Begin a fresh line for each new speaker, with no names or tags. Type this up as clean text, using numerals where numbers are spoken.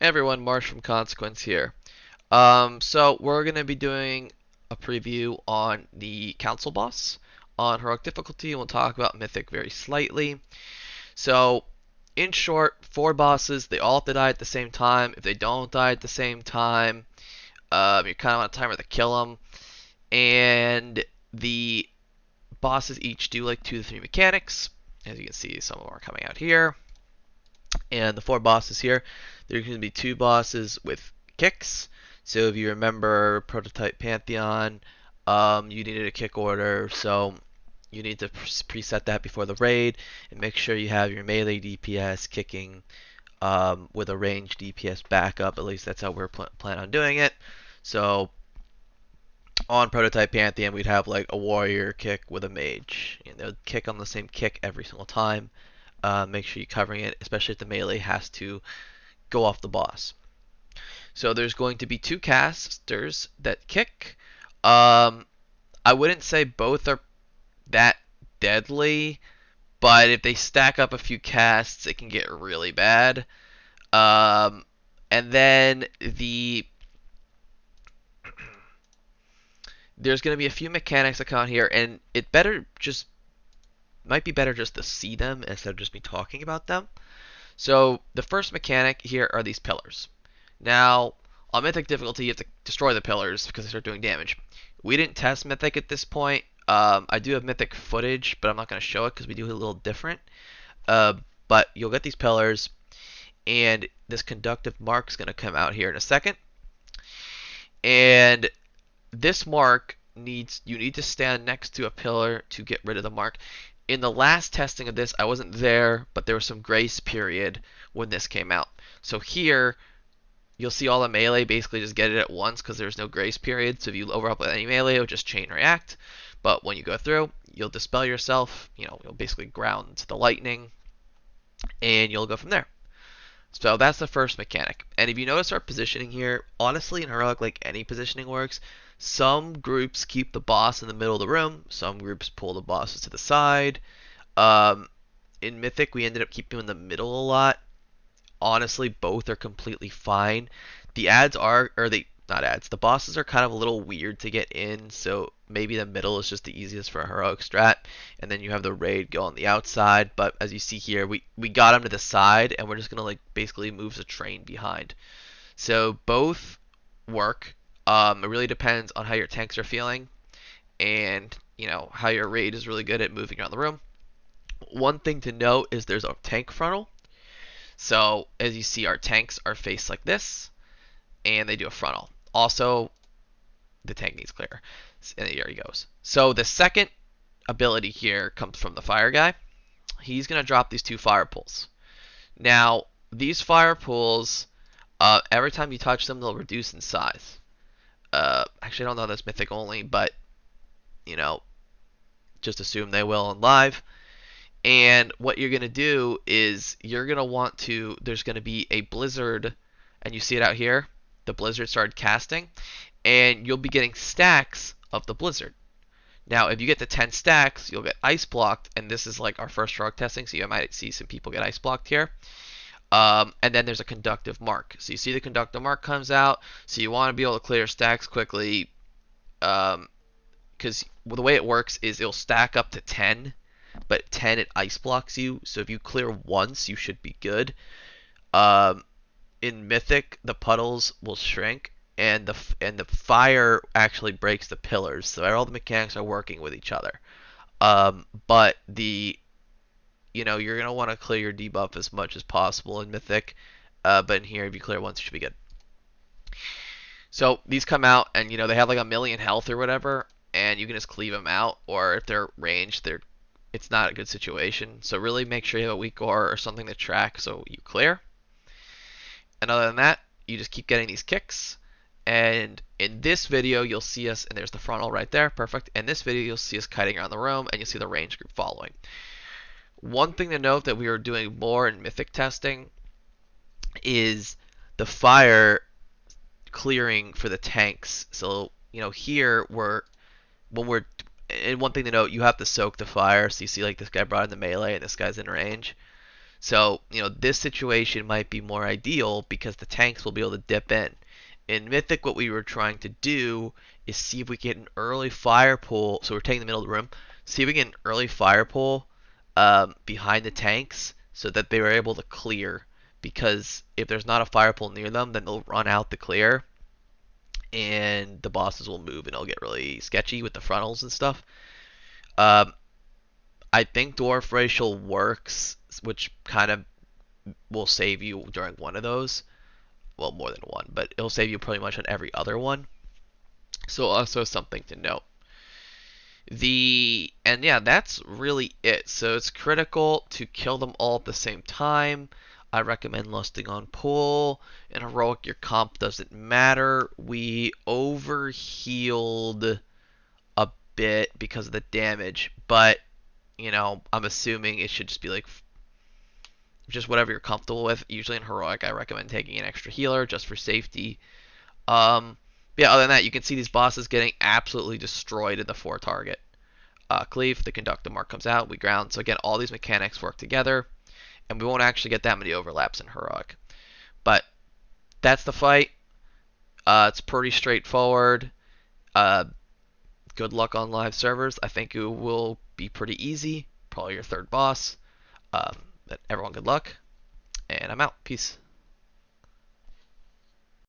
Hey everyone, Marsh from Consequence here. So we're gonna be doing a preview on the Council boss on heroic difficulty, and we'll talk about Mythic very slightly. So, in short, four bosses. They all have to die at the same time. If they don't die at the same time, you're kind of on a timer to kill them. And the bosses each do like 2 to 3 mechanics. As you can see, some of them are coming out here. And the four bosses here, there's going to be two bosses with kicks. So if you remember Prototype Pantheon, you needed a kick order, so you need to preset that before the raid and make sure you have your melee DPS kicking with a ranged DPS backup. At least that's how we're plan on doing it. So on Prototype Pantheon, we'd have like a warrior kick with a mage, and they'll kick on the same kick every single time. Make sure you're covering it, especially if the melee has to go off the boss. So there's going to be two casters that kick. I wouldn't say both are that deadly, but if they stack up a few casts, it can get really bad. And then there's going to be a few mechanics that come out here, and it might be better just to see them instead of just me talking about them. So the first mechanic here are these pillars. Now, on Mythic difficulty, you have to destroy the pillars because they start doing damage. We didn't test Mythic at this point. I do have Mythic footage, but I'm not going to show it because we do it a little different. But you'll get these pillars, and this conductive mark is going to come out here in a second. And this mark you need to stand next to a pillar to get rid of the mark. In the last testing of this, I wasn't there, but there was some grace period when this came out. So here, you'll see all the melee basically just get it at once because there's no grace period. So if you overlap with any melee, it'll just chain react. But when you go through, you'll dispel yourself. You'll basically ground the lightning, and you'll go from there. So that's the first mechanic. And if you notice our positioning here, honestly in heroic, like any positioning works. Some groups keep the boss in the middle of the room. Some groups pull the bosses to the side. In Mythic, we ended up keeping them in the middle a lot. Honestly, both are completely fine. The ads are, or they not ads. The bosses are kind of a little weird to get in, so maybe the middle is just the easiest for a heroic strat, and then you have the raid go on the outside. But as you see here, we got them to the side, and we're just gonna like basically move the train behind. So both work. It really depends on how your tanks are feeling, and how your raid is really good at moving around the room. One thing to note is there's a tank frontal. So as you see, our tanks are faced like this, and they do a frontal. Also, the tank needs clear, and there he goes. So the second ability here comes from the fire guy. He's gonna drop these two fire pools. Now these fire pools, every time you touch them, they'll reduce in size. Actually, I don't know that's Mythic only, but just assume they will in live. And what you're going to do is you're going to want to, there's going to be a blizzard, and you see it out here. The blizzard started casting, and you'll be getting stacks of the blizzard. Now, if you get to 10 stacks, you'll get ice blocked, and this is like our first heroic testing, so you might see some people get ice blocked here. And then there's a conductive mark. So you see the conductive mark comes out, so you want to be able to clear stacks quickly, because the way it works is it'll stack up to 10, but 10 it ice blocks you. So if you clear once, you should be good. In Mythic, the puddles will shrink, and the fire actually breaks the pillars. So all the mechanics are working with each other. But you're gonna want to clear your debuff as much as possible in Mythic. But in here, if you clear once, you should be good. So these come out, and they have like 1,000,000 health or whatever, and you can just cleave them out. Or if they're ranged, it's not a good situation. So really make sure you have a weak ore or something to track so you clear. And other than that, you just keep getting these kicks. And in this video, you'll see us, and there's the frontal right there, perfect. In this video, you'll see us kiting around the room, and you'll see the range group following. One thing to note that we are doing more in Mythic testing is the fire clearing for the tanks. So here and one thing to note, you have to soak the fire. So you see like this guy brought in the melee and this guy's in range. So, this situation might be more ideal because the tanks will be able to dip in. In Mythic, what we were trying to do is see if we get an early fire pull. So we're taking the middle of the room. See if we get an early fire pull behind the tanks so that they were able to clear. Because if there's not a fire pull near them, then they'll run out the clear, and the bosses will move, and it'll get really sketchy with the frontals and stuff. Um, I think Dwarf Racial works, which kind of will save you during one of those. Well, more than one, but it'll save you pretty much on every other one. So also something to note. And yeah, that's really it. So it's critical to kill them all at the same time. I recommend lusting on pull. In heroic, your comp doesn't matter. We overhealed a bit because of the damage, but I'm assuming it should just be like just whatever you're comfortable with. Usually in heroic, I recommend taking an extra healer just for safety. Yeah, other than that, you can see these bosses getting absolutely destroyed in the 4 target. Cleave, the conductive mark comes out, we ground. So again, all these mechanics work together, and we won't actually get that many overlaps in heroic. But that's the fight. It's pretty straightforward. Uh, Good luck on live servers. I think it will be pretty easy. Probably your third boss. But everyone, good luck, and I'm out. Peace.